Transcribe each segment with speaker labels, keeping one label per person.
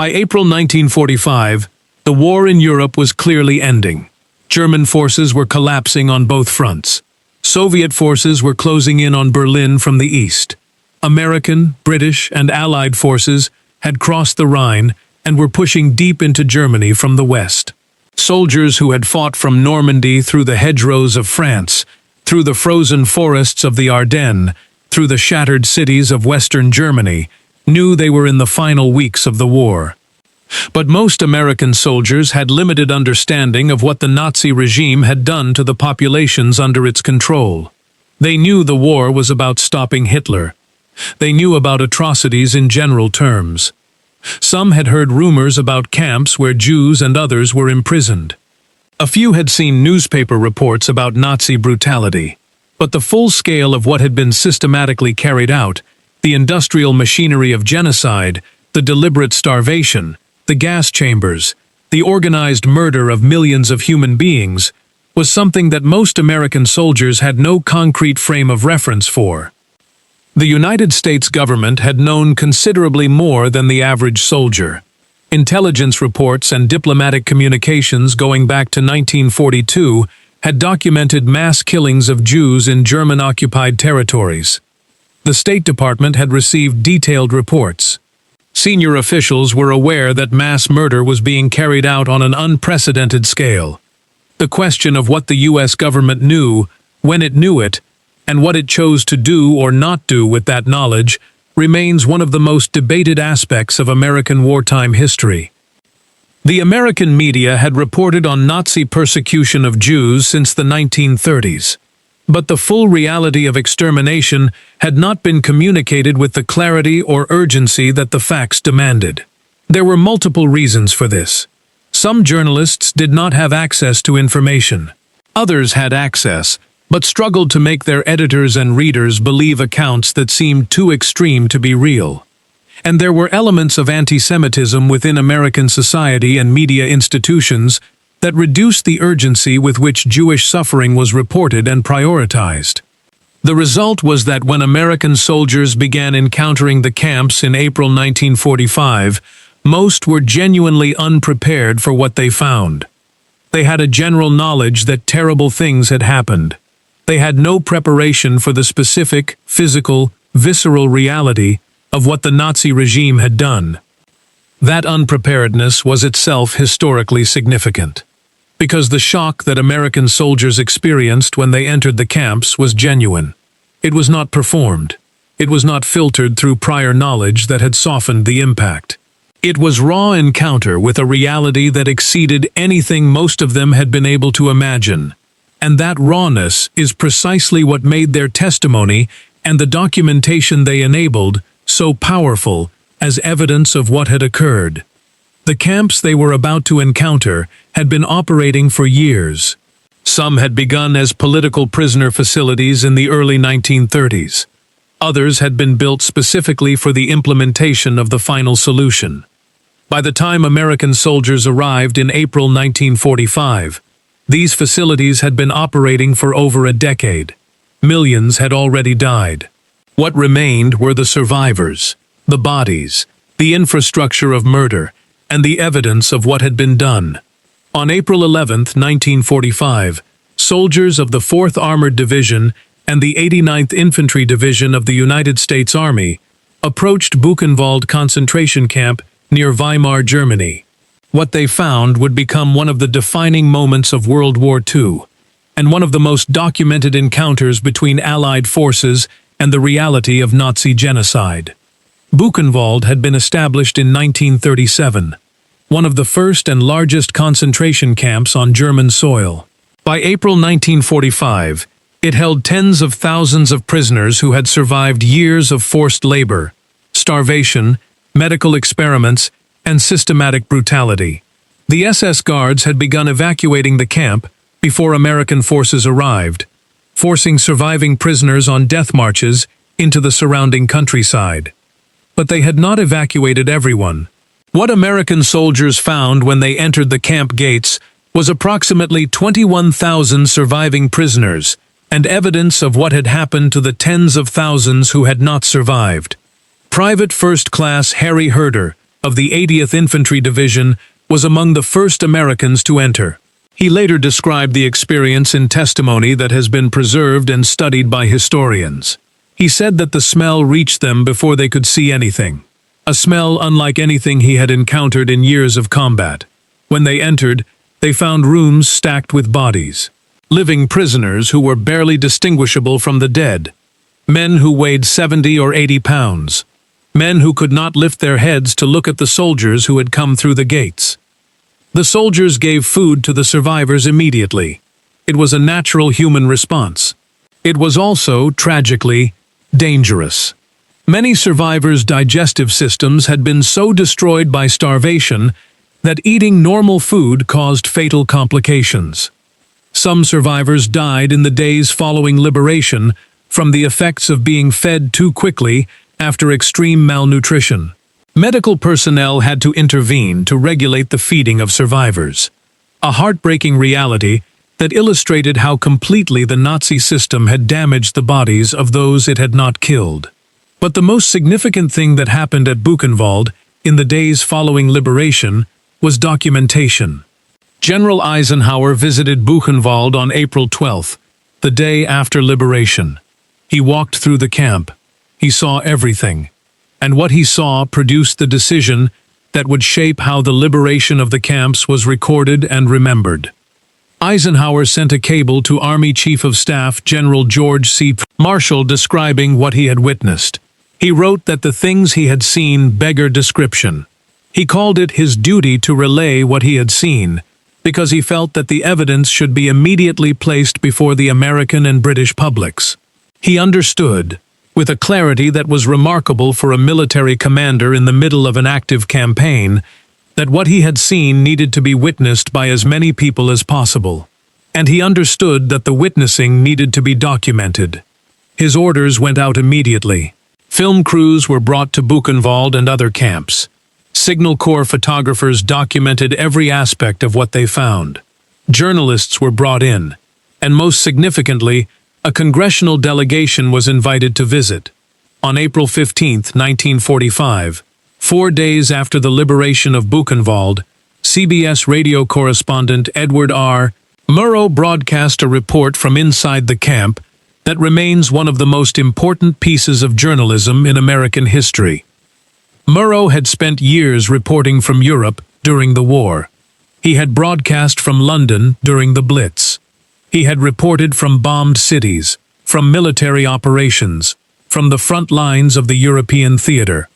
Speaker 1: By April 1945, the war in Europe was clearly ending. German forces were collapsing on both fronts. Soviet forces were closing in on Berlin from the east. American, British, and Allied forces had crossed the Rhine and were pushing deep into Germany from the west. Soldiers who had fought from Normandy through the hedgerows of France, through the frozen forests of the Ardennes, through the shattered cities of western Germany, knew they were in the final weeks of the war. But most American soldiers had limited understanding of what the Nazi regime had done to the populations under its control. They knew the war was about stopping Hitler. They knew about atrocities in general terms. Some had heard rumors about camps where Jews and others were imprisoned. A few had seen newspaper reports about Nazi brutality. But the full scale of what had been systematically carried out, the industrial machinery of genocide, the deliberate starvation, the gas chambers, the organized murder of millions of human beings, was something that most American soldiers had no concrete frame of reference for. The United States government had known considerably more than the average soldier. Intelligence reports and diplomatic communications going back to 1942 had documented mass killings of Jews in German-occupied territories. The State Department had received detailed reports. Senior officials were aware that mass murder was being carried out on an unprecedented scale. The question of what the U.S. government knew, when it knew it, and what it chose to do or not do with that knowledge remains one of the most debated aspects of American wartime history. The American media had reported on Nazi persecution of Jews since the 1930s. But the full reality of extermination had not been communicated with the clarity or urgency that the facts demanded. There were multiple reasons for this. Some journalists did not have access to information. Others had access, but struggled to make their editors and readers believe accounts that seemed too extreme to be real. And there were elements of anti-Semitism within American society and media institutions that reduced the urgency with which Jewish suffering was reported and prioritized. The result was that when American soldiers began encountering the camps in April 1945, most were genuinely unprepared for what they found. They had a general knowledge that terrible things had happened. They had no preparation for the specific, physical, visceral reality of what the Nazi regime had done. That unpreparedness was itself historically significant, because the shock that American soldiers experienced when they entered the camps was genuine. It was not performed. It was not filtered through prior knowledge that had softened the impact. It was raw encounter with a reality that exceeded anything most of them had been able to imagine. And that rawness is precisely what made their testimony and the documentation they enabled so powerful as evidence of what had occurred. The camps they were about to encounter had been operating for years. Some had begun as political prisoner facilities in the early 1930s. Others had been built specifically for the implementation of the final solution. By the time American soldiers arrived in April 1945, these facilities had been operating for over a decade. Millions had already died. What remained were the survivors, the bodies, the infrastructure of murder, and the evidence of what had been done. On April 11, 1945, soldiers of the 4th Armored Division and the 89th Infantry Division of the United States Army approached Buchenwald concentration camp near Weimar, Germany. What they found would become one of the defining moments of World War II, and one of the most documented encounters between Allied forces and the reality of Nazi genocide. Buchenwald had been established in 1937, one of the first and largest concentration camps on German soil. By April 1945, it held tens of thousands of prisoners who had survived years of forced labor, starvation, medical experiments, and systematic brutality. The SS guards had begun evacuating the camp before American forces arrived, forcing surviving prisoners on death marches into the surrounding countryside. But they had not evacuated everyone. What American soldiers found when they entered the camp gates was approximately 21,000 surviving prisoners, and evidence of what had happened to the tens of thousands who had not survived. Private First Class Harry Herder, of the 80th Infantry Division, was among the first Americans to enter. He later described the experience in testimony that has been preserved and studied by historians. He said that the smell reached them before they could see anything. A smell unlike anything he had encountered in years of combat. When they entered, they found rooms stacked with bodies. Living prisoners who were barely distinguishable from the dead. Men who weighed 70 or 80 pounds. Men who could not lift their heads to look at the soldiers who had come through the gates. The soldiers gave food to the survivors immediately. It was a natural human response. It was also, tragically, dangerous. Many survivors' digestive systems had been so destroyed by starvation that eating normal food caused fatal complications. Some survivors died in the days following liberation from the effects of being fed too quickly after extreme malnutrition. Medical personnel had to intervene to regulate the feeding of survivors. A heartbreaking reality that illustrated how completely the Nazi system had damaged the bodies of those it had not killed. But the most significant thing that happened at Buchenwald in the days following liberation was documentation. General Eisenhower visited Buchenwald on April 12th, the day after liberation. He walked through the camp. He saw everything. And what he saw produced the decision that would shape how the liberation of the camps was recorded and remembered. Eisenhower sent a cable to Army Chief of Staff General George C. Marshall describing what he had witnessed. He wrote that the things he had seen beggar description. He called it his duty to relay what he had seen, because he felt that the evidence should be immediately placed before the American and British publics. He understood, with a clarity that was remarkable for a military commander in the middle of an active campaign, that what he had seen needed to be witnessed by as many people as possible. And he understood that the witnessing needed to be documented. His orders went out immediately. Film crews were brought to Buchenwald and other camps. Signal Corps photographers documented every aspect of what they found. Journalists were brought in, and most significantly, a congressional delegation was invited to visit. On April 15, 1945, 4 days after the liberation of Buchenwald, CBS radio correspondent Edward R. Murrow broadcast a report from inside the camp that remains one of the most important pieces of journalism in American history. Murrow had spent years reporting from Europe during the war. He had broadcast from London during the Blitz. He had reported from bombed cities, from military operations, from the front lines of the European theater.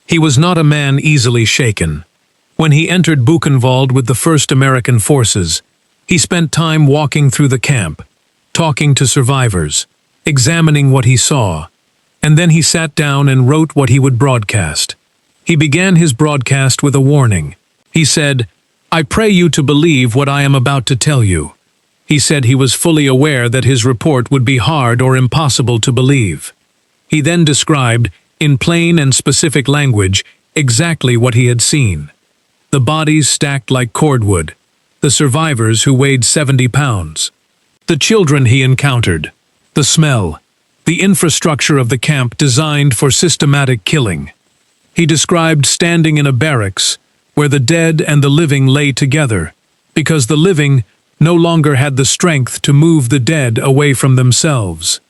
Speaker 1: He was not a man easily shaken. When he entered Buchenwald with the 1st American Forces, he spent time walking through the camp, talking to survivors, examining what he saw, and then he sat down and wrote what he would broadcast. He began his broadcast with a warning. He said, "I pray you to believe what I am about to tell you." He said he was fully aware that his report would be hard or impossible to believe. He then described, in plain and specific language, exactly what he had seen. The bodies stacked like cordwood, the survivors who weighed 70 pounds, the children he encountered, the smell, the infrastructure of the camp designed for systematic killing. He described standing in a barracks where the dead and the living lay together, because the living no longer had the strength to move the dead away from themselves.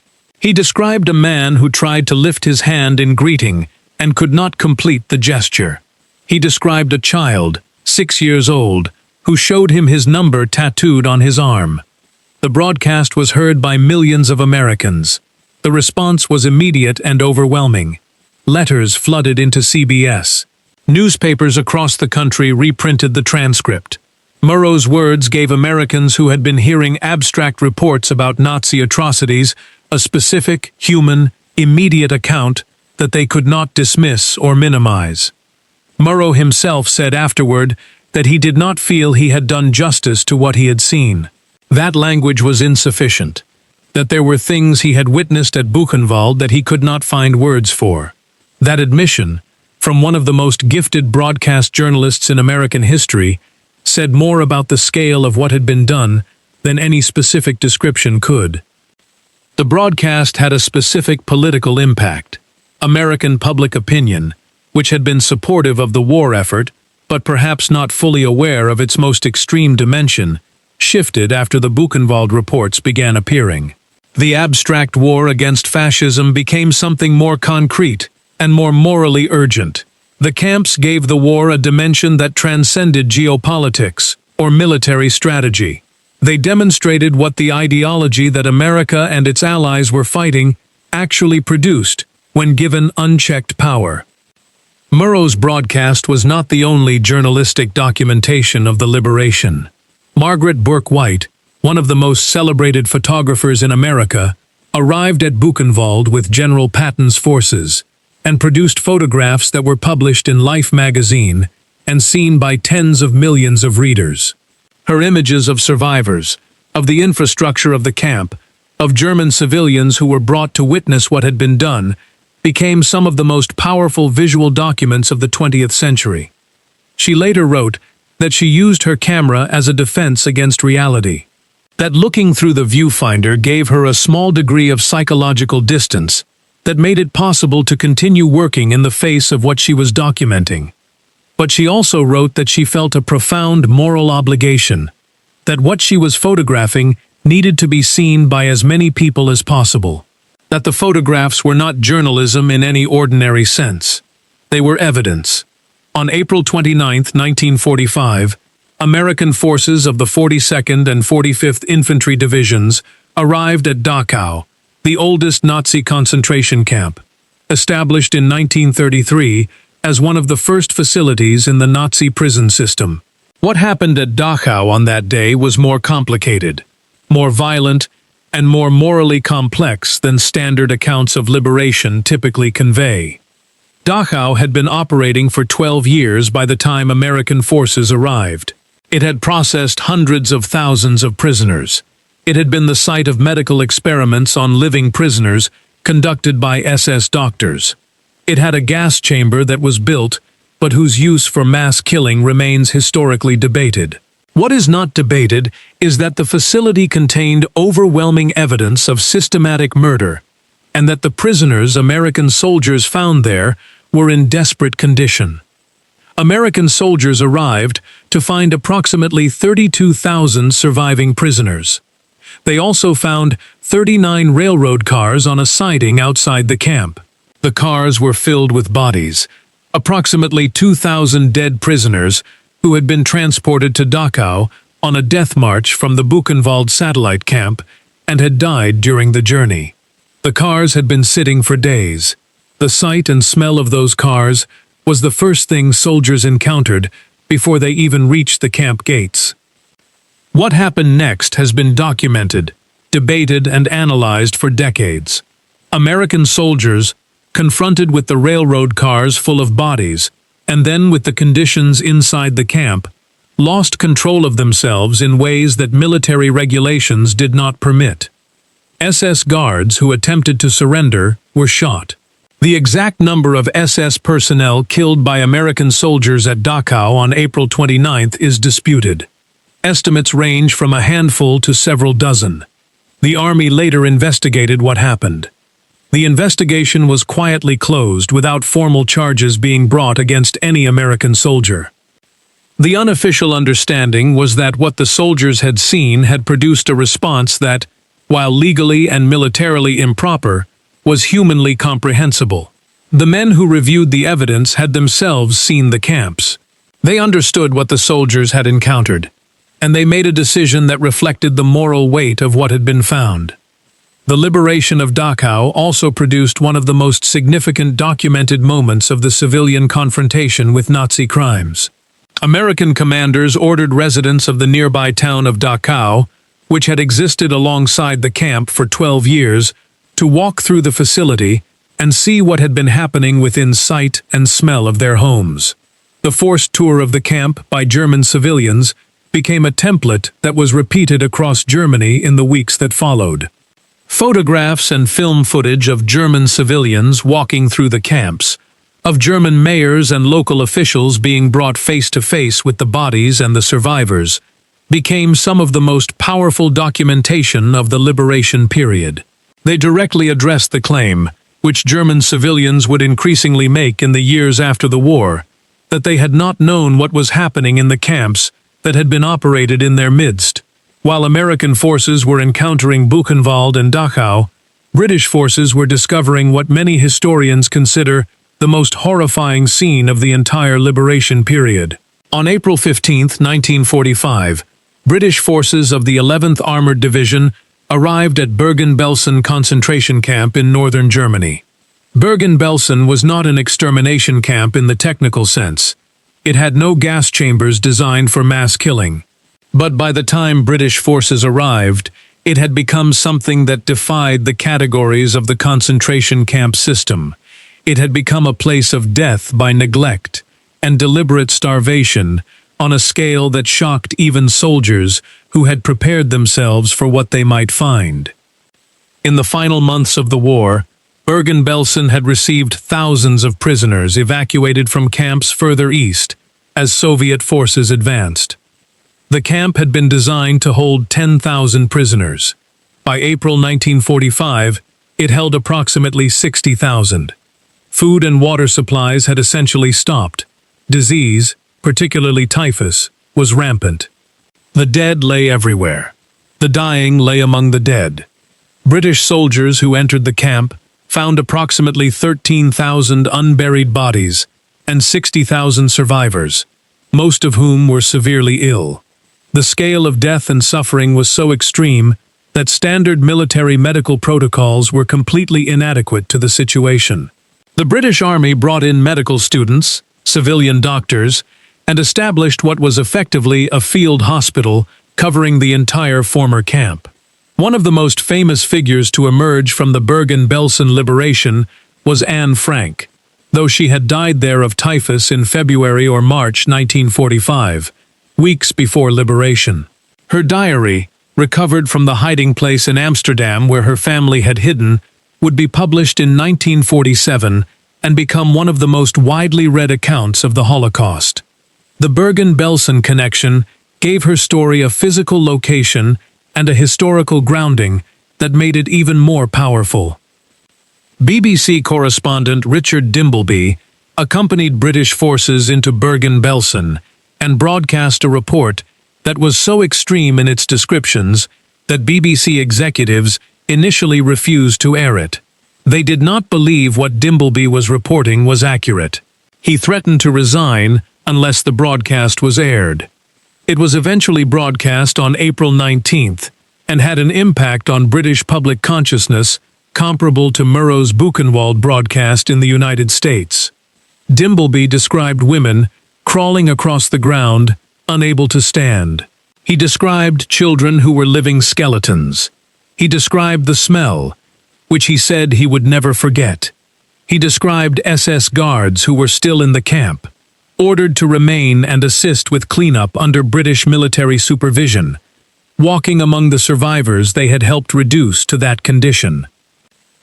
Speaker 1: He described a man who tried to lift his hand in greeting and could not complete the gesture. He described a child, 6 years old, who showed him his number tattooed on his arm. The broadcast was heard by millions of Americans. The response was immediate and overwhelming. Letters flooded into CBS. Newspapers across the country reprinted the transcript. Murrow's words gave Americans who had been hearing abstract reports about Nazi atrocities a specific, human, immediate account that they could not dismiss or minimize. Murrow himself said afterward that he did not feel he had done justice to what he had seen. That language was insufficient, that there were things he had witnessed at Buchenwald that he could not find words for. That admission, from one of the most gifted broadcast journalists in American history, said more about the scale of what had been done than any specific description could. The broadcast had a specific political impact. American public opinion, which had been supportive of the war effort, but perhaps not fully aware of its most extreme dimension, shifted after the Buchenwald reports began appearing. The abstract war against fascism became something more concrete and more morally urgent. The camps gave the war a dimension that transcended geopolitics or military strategy. They demonstrated what the ideology that America and its allies were fighting actually produced when given unchecked power. Murrow's broadcast was not the only journalistic documentation of the liberation. Margaret Bourke-White, one of the most celebrated photographers in America, arrived at Buchenwald with General Patton's forces and produced photographs that were published in Life magazine and seen by tens of millions of readers. Her images of survivors, of the infrastructure of the camp, of German civilians who were brought to witness what had been done, became some of the most powerful visual documents of the 20th century. She later wrote that she used her camera as a defense against reality, that looking through the viewfinder gave her a small degree of psychological distance that made it possible to continue working in the face of what she was documenting. But she also wrote that she felt a profound moral obligation, that what she was photographing needed to be seen by as many people as possible, that the photographs were not journalism in any ordinary sense. They were evidence. On April 29, 1945, American forces of the 42nd and 45th Infantry Divisions arrived at Dachau, the oldest Nazi concentration camp, established in 1933 as one of the first facilities in the Nazi prison system. What happened at Dachau on that day was more complicated, more violent, and more morally complex than standard accounts of liberation typically convey. Dachau had been operating for 12 years by the time American forces arrived. It had processed hundreds of thousands of prisoners. It had been the site of medical experiments on living prisoners conducted by SS doctors. It had a gas chamber that was built, but whose use for mass killing remains historically debated. What is not debated is that the facility contained overwhelming evidence of systematic murder, and that the prisoners American soldiers found there were in desperate condition. American soldiers arrived to find approximately 32,000 surviving prisoners. They also found 39 railroad cars on a siding outside the camp. The cars were filled with bodies, approximately 2,000 dead prisoners who had been transported to Dachau on a death march from the Buchenwald satellite camp and had died during the journey. The cars had been sitting for days. The sight and smell of those cars was the first thing soldiers encountered before they even reached the camp gates. What happened next has been documented, debated, and analyzed for decades. American soldiers, confronted with the railroad cars full of bodies, and then with the conditions inside the camp, lost control of themselves in ways that military regulations did not permit. SS guards who attempted to surrender were shot. The exact number of SS personnel killed by American soldiers at Dachau on April 29 is disputed. Estimates range from a handful to several dozen. The Army later investigated what happened. The investigation was quietly closed without formal charges being brought against any American soldier. The unofficial understanding was that what the soldiers had seen had produced a response that, while legally and militarily improper, was humanly comprehensible. The men who reviewed the evidence had themselves seen the camps. They understood what the soldiers had encountered, and they made a decision that reflected the moral weight of what had been found. The liberation of Dachau also produced one of the most significant documented moments of the civilian confrontation with Nazi crimes. American commanders ordered residents of the nearby town of Dachau, which had existed alongside the camp for 12 years, to walk through the facility and see what had been happening within sight and smell of their homes. The forced tour of the camp by German civilians became a template that was repeated across Germany in the weeks that followed. Photographs and film footage of German civilians walking through the camps, of German mayors and local officials being brought face to face with the bodies and the survivors, became some of the most powerful documentation of the liberation period. They directly addressed the claim, which German civilians would increasingly make in the years after the war, that they had not known what was happening in the camps that had been operated in their midst. While American forces were encountering Buchenwald and Dachau, British forces were discovering what many historians consider the most horrifying scene of the entire liberation period. On April 15, 1945, British forces of the 11th Armored Division arrived at Bergen-Belsen concentration camp in northern Germany. Bergen-Belsen was not an extermination camp in the technical sense. It had no gas chambers designed for mass killing. But by the time British forces arrived, it had become something that defied the categories of the concentration camp system. It had become a place of death by neglect and deliberate starvation on a scale that shocked even soldiers who had prepared themselves for what they might find. In the final months of the war, Bergen-Belsen had received thousands of prisoners evacuated from camps further east as Soviet forces advanced. The camp had been designed to hold 10,000 prisoners. By April 1945, it held approximately 60,000. Food and water supplies had essentially stopped. Disease, particularly typhus, was rampant. The dead lay everywhere. The dying lay among the dead. British soldiers who entered the camp found approximately 13,000 unburied bodies and 60,000 survivors, most of whom were severely ill. The scale of death and suffering was so extreme that standard military medical protocols were completely inadequate to the situation. The British Army brought in medical students, civilian doctors, and established what was effectively a field hospital covering the entire former camp. One of the most famous figures to emerge from the Bergen-Belsen liberation was Anne Frank, though she had died there of typhus in February or March 1945, weeks before liberation. Her diary, recovered from the hiding place in Amsterdam where her family had hidden, would be published in 1947 and become one of the most widely read accounts of the Holocaust. The Bergen-Belsen connection gave her story a physical location and a historical grounding that made it even more powerful. BBC correspondent Richard Dimbleby accompanied British forces into Bergen-Belsen and broadcast a report that was so extreme in its descriptions that BBC executives initially refused to air it. They did not believe what Dimbleby was reporting was accurate. He threatened to resign unless the broadcast was aired. It was eventually broadcast on April 19th and had an impact on British public consciousness comparable to Murrow's Buchenwald broadcast in the United States. Dimbleby described women crawling across the ground, unable to stand. He described children who were living skeletons. He described the smell, which he said he would never forget. He described SS guards who were still in the camp, ordered to remain and assist with cleanup under British military supervision, walking among the survivors they had helped reduce to that condition.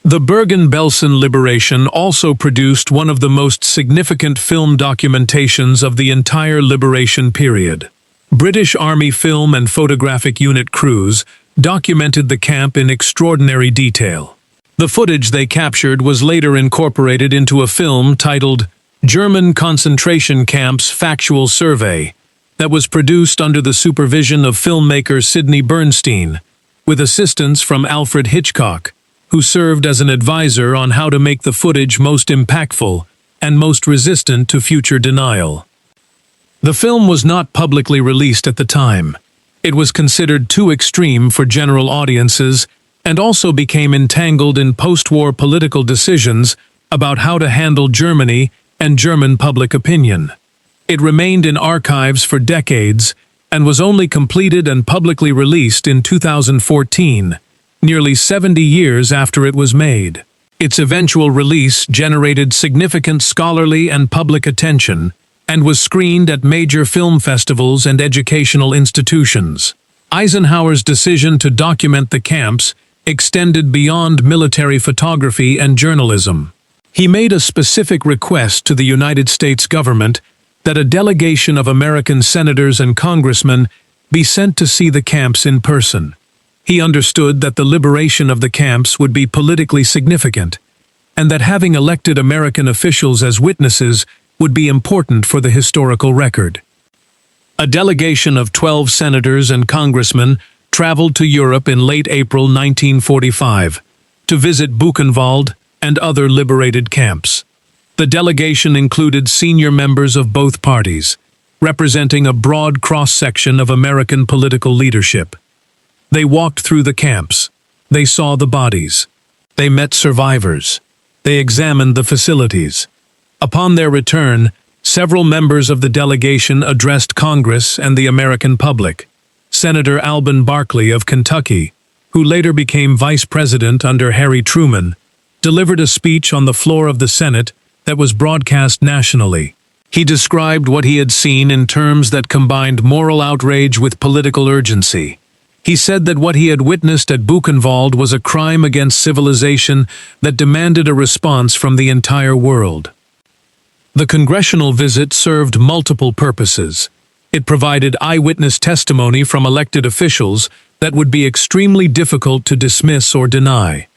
Speaker 1: The Bergen-Belsen liberation also produced one of the most significant film documentations of the entire liberation period. British Army Film and Photographic Unit crews documented the camp in extraordinary detail. The footage they captured was later incorporated into a film titled German Concentration Camps Factual Survey that was produced under the supervision of filmmaker Sidney Bernstein, with assistance from Alfred Hitchcock, who served as an advisor on how to make the footage most impactful and most resistant to future denial. The film was not publicly released at the time. It was considered too extreme for general audiences and also became entangled in post-war political decisions about how to handle Germany and German public opinion. It remained in archives for decades and was only completed and publicly released in 2014, nearly 70 years after it was made. Its eventual release generated significant scholarly and public attention and was screened at major film festivals and educational institutions. Eisenhower's decision to document the camps extended beyond military photography and journalism. He made a specific request to the United States government that a delegation of American senators and congressmen be sent to see the camps in person. He understood that the liberation of the camps would be politically significant, and that having elected American officials as witnesses would be important for the historical record. A delegation of 12 senators and congressmen traveled to Europe in late April 1945 to visit Buchenwald and other liberated camps. The delegation included senior members of both parties, representing a broad cross-section of American political leadership. They walked through the camps. They saw the bodies. They met survivors. They examined the facilities. Upon their return, several members of the delegation addressed Congress and the American public. Senator Alben Barkley of Kentucky, who later became vice president under Harry Truman, delivered a speech on the floor of the Senate that was broadcast nationally. He described what he had seen in terms that combined moral outrage with political urgency. He said that what he had witnessed at Buchenwald was a crime against civilization that demanded a response from the entire world. The congressional visit served multiple purposes. It provided eyewitness testimony from elected officials that would be extremely difficult to dismiss or deny.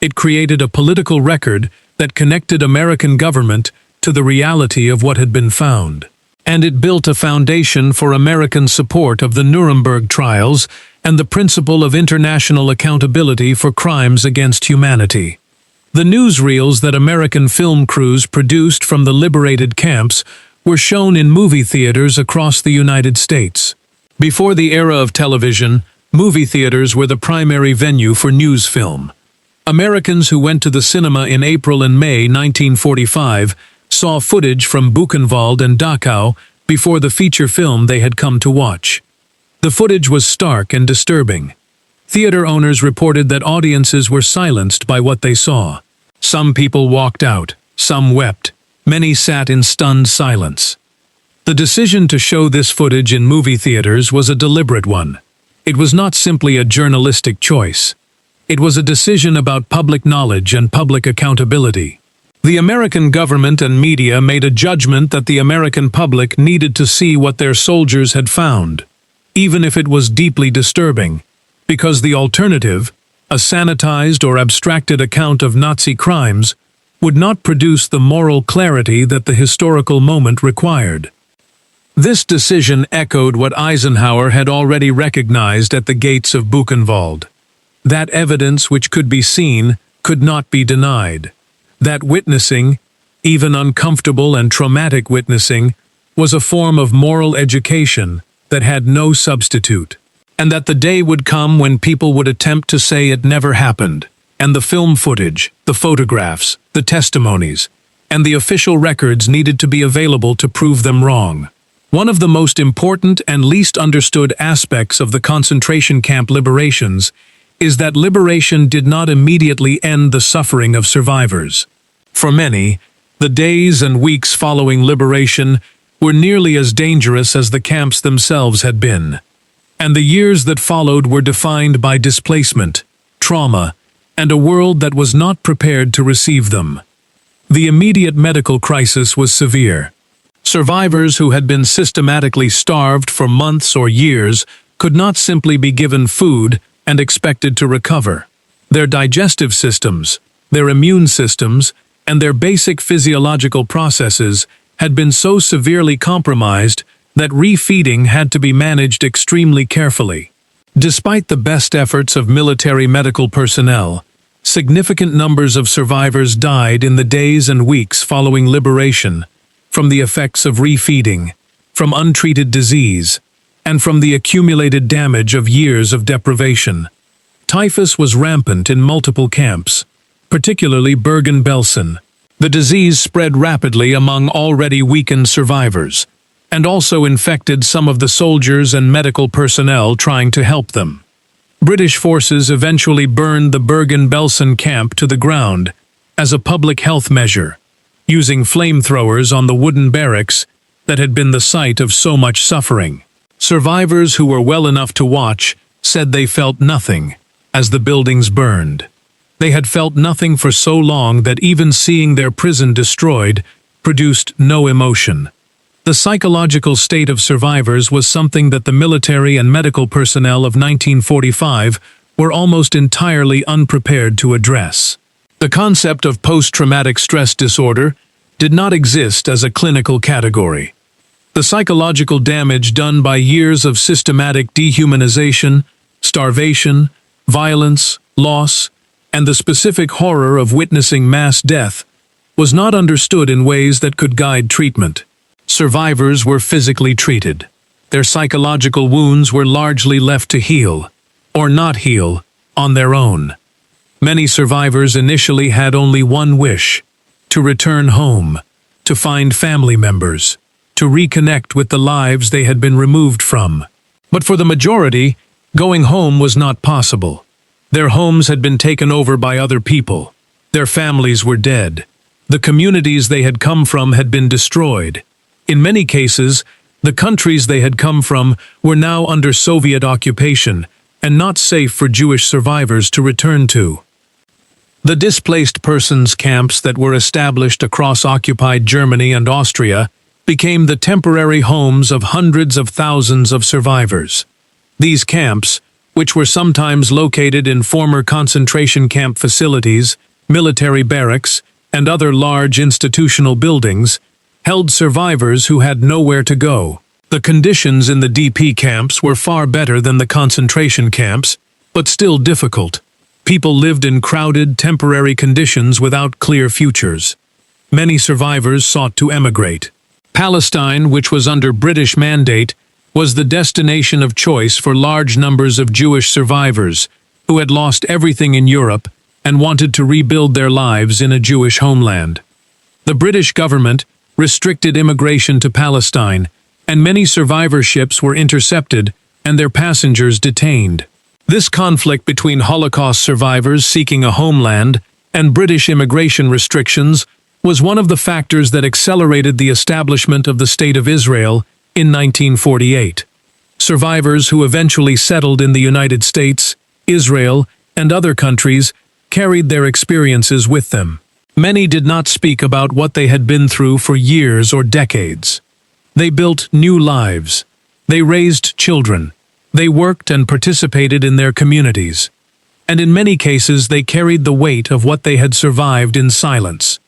Speaker 1: It created a political record that connected American government to the reality of what had been found. And it built a foundation for American support of the Nuremberg trials and the principle of international accountability for crimes against humanity. The newsreels that American film crews produced from the liberated camps were shown in movie theaters across the United States. Before the era of television, movie theaters were the primary venue for news film. Americans who went to the cinema in April and May 1945 saw footage from Buchenwald and Dachau before the feature film they had come to watch. The footage was stark and disturbing. Theater owners reported that audiences were silenced by what they saw. Some people walked out, some wept, many sat in stunned silence. The decision to show this footage in movie theaters was a deliberate one. It was not simply a journalistic choice. It was a decision about public knowledge and public accountability. The American government and media made a judgment that the American public needed to see what their soldiers had found, even if it was deeply disturbing, because the alternative, a sanitized or abstracted account of Nazi crimes, would not produce the moral clarity that the historical moment required. This decision echoed what Eisenhower had already recognized at the gates of Buchenwald. That evidence which could be seen could not be denied. That witnessing, even uncomfortable and traumatic witnessing, was a form of moral education that had no substitute. And that the day would come when people would attempt to say it never happened, and the film footage, the photographs, the testimonies, and the official records needed to be available to prove them wrong. One of the most important and least understood aspects of the concentration camp liberations is that liberation did not immediately end the suffering of survivors. For many, the days and weeks following liberation were nearly as dangerous as the camps themselves had been. And the years that followed were defined by displacement, trauma, and a world that was not prepared to receive them. The immediate medical crisis was severe. Survivors who had been systematically starved for months or years could not simply be given food and expected to recover. Their digestive systems, their immune systems, and their basic physiological processes had been so severely compromised that refeeding had to be managed extremely carefully. Despite the best efforts of military medical personnel, significant numbers of survivors died in the days and weeks following liberation from the effects of refeeding, from untreated disease, and from the accumulated damage of years of deprivation. Typhus was rampant in multiple camps, particularly Bergen-Belsen. The disease spread rapidly among already weakened survivors, and also infected some of the soldiers and medical personnel trying to help them. British forces eventually burned the Bergen-Belsen camp to the ground as a public health measure, using flamethrowers on the wooden barracks that had been the site of so much suffering. Survivors who were well enough to watch said they felt nothing as the buildings burned. They had felt nothing for so long that even seeing their prison destroyed produced no emotion. The psychological state of survivors was something that the military and medical personnel of 1945 were almost entirely unprepared to address. The The concept of post-traumatic stress disorder did not exist as a clinical category. The psychological damage done by years of systematic dehumanization, starvation, violence, loss, and the specific horror of witnessing mass death was not understood in ways that could guide treatment. Survivors were physically treated. Their psychological wounds were largely left to heal, or not heal, on their own. Many survivors initially had only one wish: to return home, to find family members, to reconnect with the lives they had been removed from. But for the majority, going home was not possible. Their homes had been taken over by other people. Their families were dead. The communities they had come from had been destroyed. In many cases, the countries they had come from were now under Soviet occupation and not safe for Jewish survivors to return to. The displaced persons camps that were established across occupied Germany and Austria became the temporary homes of hundreds of thousands of survivors. These camps, which were sometimes located in former concentration camp facilities, military barracks, and other large institutional buildings, held survivors who had nowhere to go. The conditions in the DP camps were far better than the concentration camps, but still difficult. People lived in crowded, temporary conditions without clear futures. Many survivors sought to emigrate. Palestine, which was under British mandate, was the destination of choice for large numbers of Jewish survivors who had lost everything in Europe and wanted to rebuild their lives in a Jewish homeland. The British government restricted immigration to Palestine, and many survivor ships were intercepted and their passengers detained. This conflict between Holocaust survivors seeking a homeland and British immigration restrictions was one of the factors that accelerated the establishment of the State of Israel in 1948. Survivors who eventually settled in the United States, Israel, and other countries carried their experiences with them. Many did not speak about what they had been through for years or decades. They built new lives. They raised children. They worked and participated in their communities. And in many cases they carried the weight of what they had survived in silence,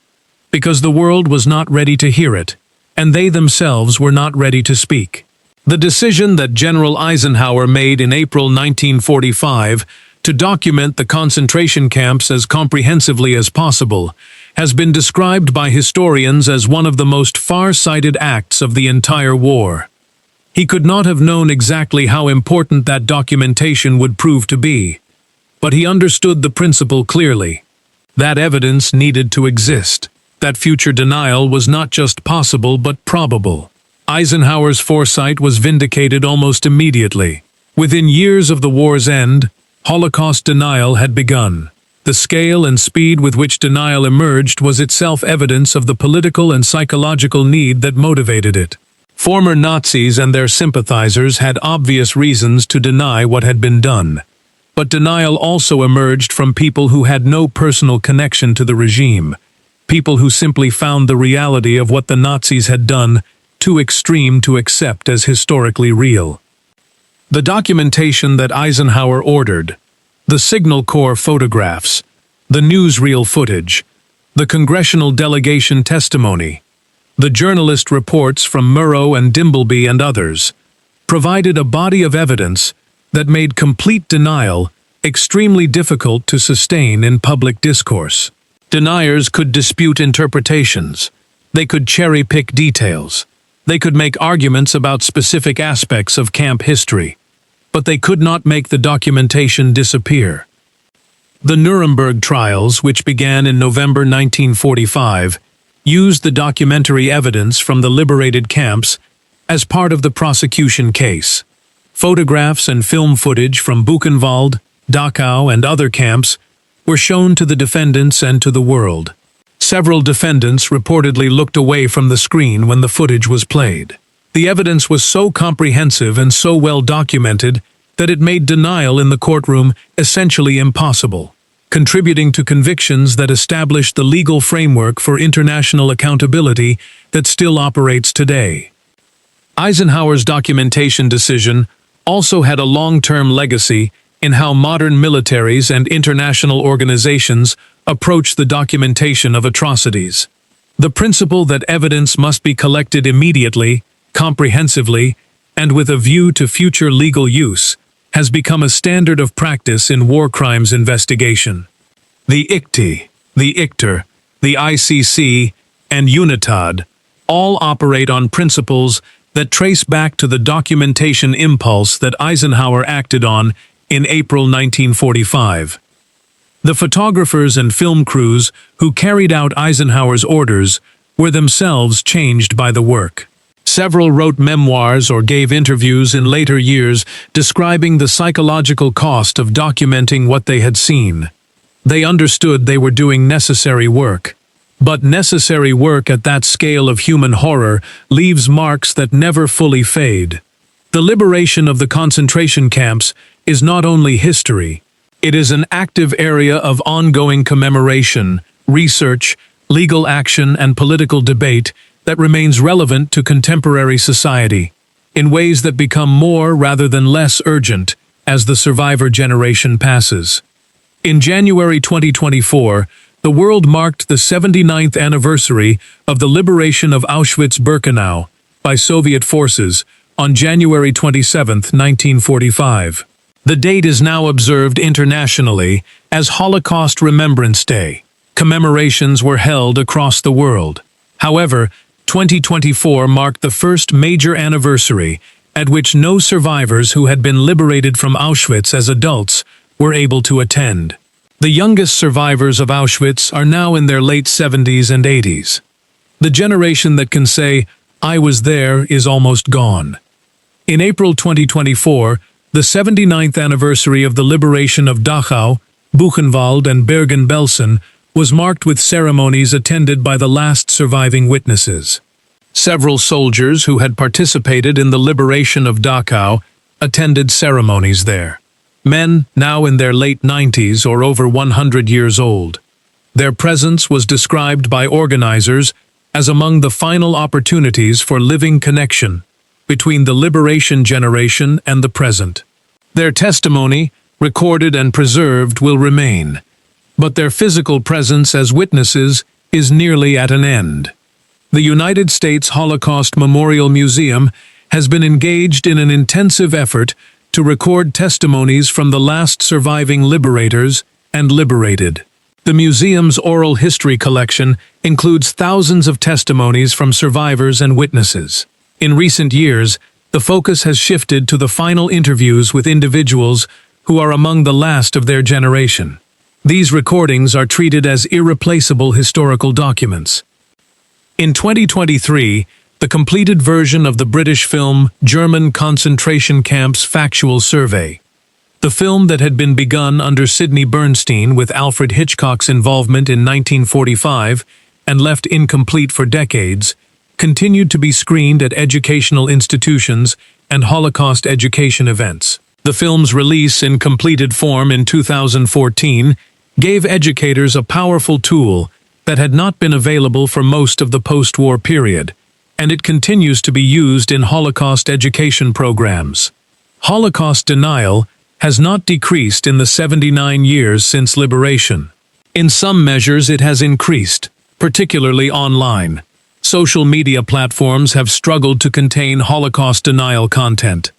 Speaker 1: because the world was not ready to hear it, and they themselves were not ready to speak. The decision that General Eisenhower made in April 1945 to document the concentration camps as comprehensively as possible has been described by historians as one of the most far-sighted acts of the entire war. He could not have known exactly how important that documentation would prove to be, but he understood the principle clearly. That evidence needed to exist. That future denial was not just possible but probable. Eisenhower's foresight was vindicated almost immediately. Within years of the war's end, Holocaust denial had begun. The scale and speed with which denial emerged was itself evidence of the political and psychological need that motivated it. Former Nazis and their sympathizers had obvious reasons to deny what had been done, but denial also emerged from people who had no personal connection to the regime, people who simply found the reality of what the Nazis had done too extreme to accept as historically real. The documentation that Eisenhower ordered, the Signal Corps photographs, the newsreel footage, the congressional delegation testimony, the journalist reports from Murrow and Dimbleby and others, provided a body of evidence that made complete denial extremely difficult to sustain in public discourse. Deniers could dispute interpretations. They could cherry-pick details. They could make arguments about specific aspects of camp history. But they could not make the documentation disappear. The Nuremberg trials, which began in November 1945, used the documentary evidence from the liberated camps as part of the prosecution case. Photographs and film footage from Buchenwald, Dachau, and other camps were shown to the defendants and to the world. Several defendants reportedly looked away from the screen when the footage was played. The evidence was so comprehensive and so well documented that it made denial in the courtroom essentially impossible, contributing to convictions that established the legal framework for international accountability that still operates today. Eisenhower's documentation decision also had a long-term legacy in how modern militaries and international organizations approach the documentation of atrocities. The principle that evidence must be collected immediately, comprehensively, and with a view to future legal use has become a standard of practice in war crimes investigation. The ICTY, the ICTR, the ICC, and UNITAD all operate on principles that trace back to the documentation impulse that Eisenhower acted on in April 1945. The photographers and film crews who carried out Eisenhower's orders were themselves changed by the work. Several wrote memoirs or gave interviews in later years describing the psychological cost of documenting what they had seen. They understood they were doing necessary work. But necessary work at that scale of human horror leaves marks that never fully fade. The liberation of the concentration camps is not only history, it is an active area of ongoing commemoration, research, legal action, and political debate that remains relevant to contemporary society, in ways that become more rather than less urgent as the survivor generation passes. In January 2024, the world marked the 79th anniversary of the liberation of Auschwitz-Birkenau by Soviet forces on January 27, 1945. The date is now observed internationally as Holocaust Remembrance Day. Commemorations were held across the world. However, 2024 marked the first major anniversary at which no survivors who had been liberated from Auschwitz as adults were able to attend. The youngest survivors of Auschwitz are now in their late 70s and 80s. The generation that can say, "I was there," is almost gone. In April 2024, the 79th anniversary of the liberation of Dachau, Buchenwald, and Bergen-Belsen was marked with ceremonies attended by the last surviving witnesses. Several soldiers who had participated in the liberation of Dachau attended ceremonies there. Men now in their late 90s or over 100 years old. Their presence was described by organizers as among the final opportunities for living connection between the liberation generation and the present. Their testimony, recorded and preserved, will remain, but their physical presence as witnesses is nearly at an end. The United States Holocaust Memorial Museum has been engaged in an intensive effort to record testimonies from the last surviving liberators and liberated. The museum's oral history collection includes thousands of testimonies from survivors and witnesses. In recent years, the focus has shifted to the final interviews with individuals who are among the last of their generation. These recordings are treated as irreplaceable historical documents. In 2023, the completed version of the British film German Concentration Camps Factual Survey, the film that had been begun under Sidney Bernstein with Alfred Hitchcock's involvement in 1945 and left incomplete for decades, continued to be screened at educational institutions and Holocaust education events. The film's release in completed form in 2014 gave educators a powerful tool that had not been available for most of the post-war period, and it continues to be used in Holocaust education programs. Holocaust denial has not decreased in the 79 years since liberation. In some measures it has increased, particularly online. Social media platforms have struggled to contain Holocaust denial content.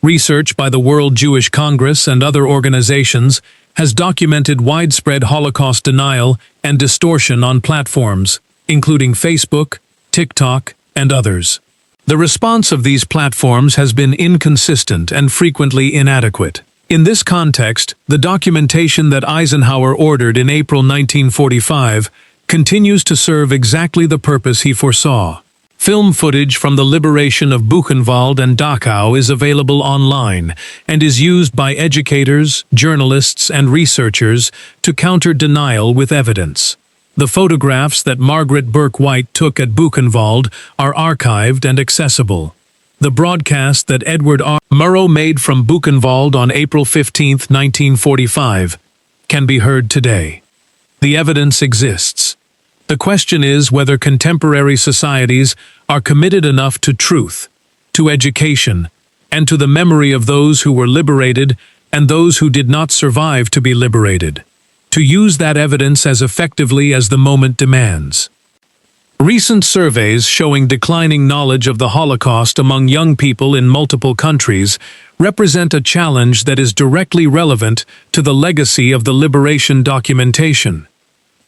Speaker 1: Research by the World Jewish Congress and other organizations has documented widespread Holocaust denial and distortion on platforms, including Facebook, TikTok, and others. The response of these platforms has been inconsistent and frequently inadequate. In this context, the documentation that Eisenhower ordered in April 1945 continues to serve exactly the purpose he foresaw. Film footage from the liberation of Buchenwald and Dachau is available online and is used by educators, journalists, and researchers to counter denial with evidence. The photographs that Margaret Burke-White took at Buchenwald are archived and accessible. The broadcast that Edward R. Murrow made from Buchenwald on April 15, 1945, can be heard today. The evidence exists. The question is whether contemporary societies are committed enough to truth, to education, and to the memory of those who were liberated and those who did not survive to be liberated. to use that evidence as effectively as the moment demands. Recent surveys showing declining knowledge of the Holocaust among young people in multiple countries represent a challenge that is directly relevant to the legacy of the liberation documentation.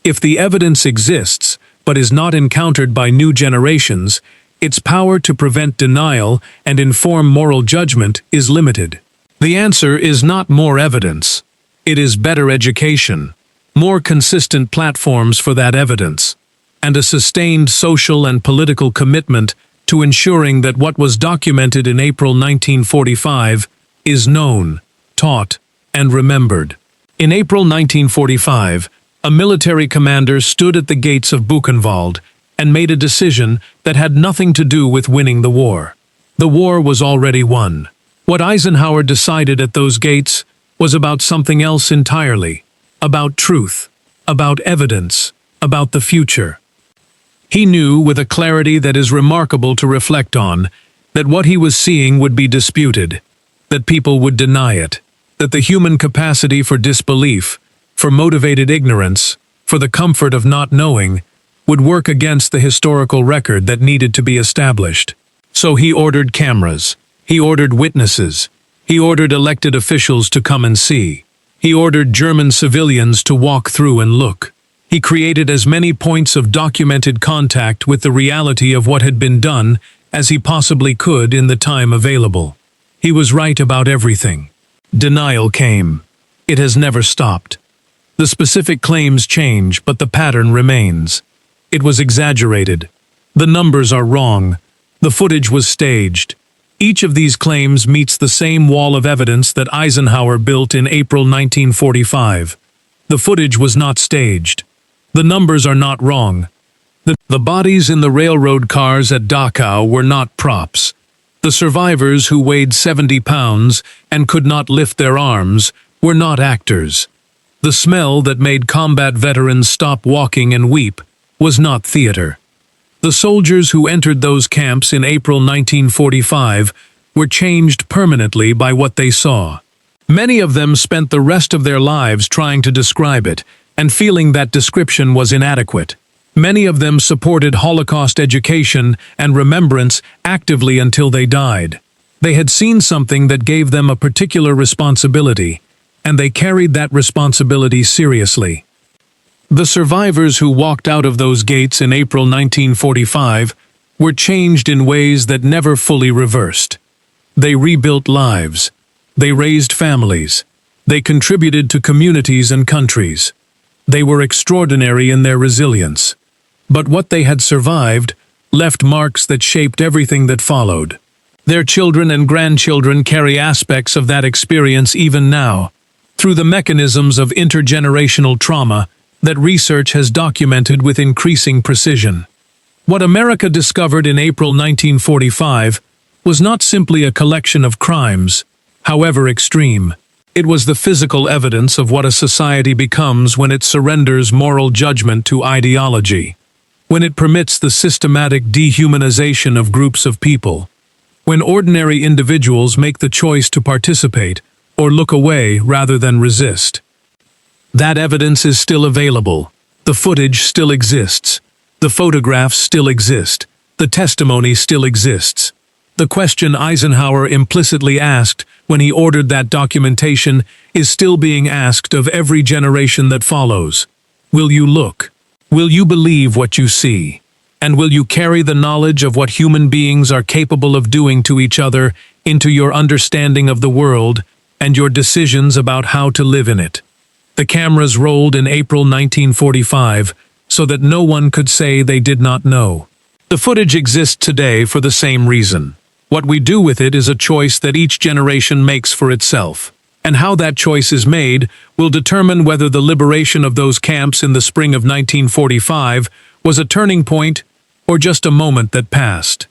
Speaker 1: If the evidence exists, but is not encountered by new generations, its power to prevent denial and inform moral judgment is limited. The answer is not more evidence. It is better education, more consistent platforms for that evidence, and a sustained social and political commitment to ensuring that what was documented in April 1945 is known, taught, and remembered. In April 1945, a military commander stood at the gates of Buchenwald and made a decision that had nothing to do with winning the war. The war was already won. What Eisenhower decided at those gates was about something else entirely, about truth, about evidence, about the future. He knew with a clarity that is remarkable to reflect on that what he was seeing would be disputed, that people would deny it, that the human capacity for disbelief, for motivated ignorance, for the comfort of not knowing, would work against the historical record that needed to be established. So he ordered cameras, he ordered witnesses, he ordered elected officials to come and see. He ordered German civilians to walk through and look. He created as many points of documented contact with the reality of what had been done as he possibly could in the time available. He was right about everything. Denial came. It has never stopped. The specific claims change, but the pattern remains. It was exaggerated. The numbers are wrong. The footage was staged. Each of these claims meets the same wall of evidence that Eisenhower built in April 1945. The footage was not staged. The numbers are not wrong. The bodies in the railroad cars at Dachau were not props. The survivors who weighed 70 pounds and could not lift their arms were not actors. The smell that made combat veterans stop walking and weep was not theater. The soldiers who entered those camps in April 1945 were changed permanently by what they saw. Many of them spent the rest of their lives trying to describe it, and feeling that description was inadequate. Many of them supported Holocaust education and remembrance actively until they died. They had seen something that gave them a particular responsibility, and they carried that responsibility seriously. The survivors who walked out of those gates in April 1945 were changed in ways that never fully reversed. They rebuilt lives. They raised families. They contributed to communities and countries. They were extraordinary in their resilience. But what they had survived left marks that shaped everything that followed. Their children and grandchildren carry aspects of that experience even now, through the mechanisms of intergenerational trauma that research has documented with increasing precision. What America discovered in April 1945 was not simply a collection of crimes, however extreme. It was the physical evidence of what a society becomes when it surrenders moral judgment to ideology, when it permits the systematic dehumanization of groups of people, when ordinary individuals make the choice to participate or look away rather than resist. That evidence is still available. The footage still exists. The photographs still exist. The testimony still exists. The question Eisenhower implicitly asked when he ordered that documentation is still being asked of every generation that follows. Will you look? Will you believe what you see? And will you carry the knowledge of what human beings are capable of doing to each other into your understanding of the world and your decisions about how to live in it? The cameras rolled in April 1945 so that no one could say they did not know. The footage exists today for the same reason. What we do with it is a choice that each generation makes for itself. And how that choice is made will determine whether the liberation of those camps in the spring of 1945 was a turning point or just a moment that passed.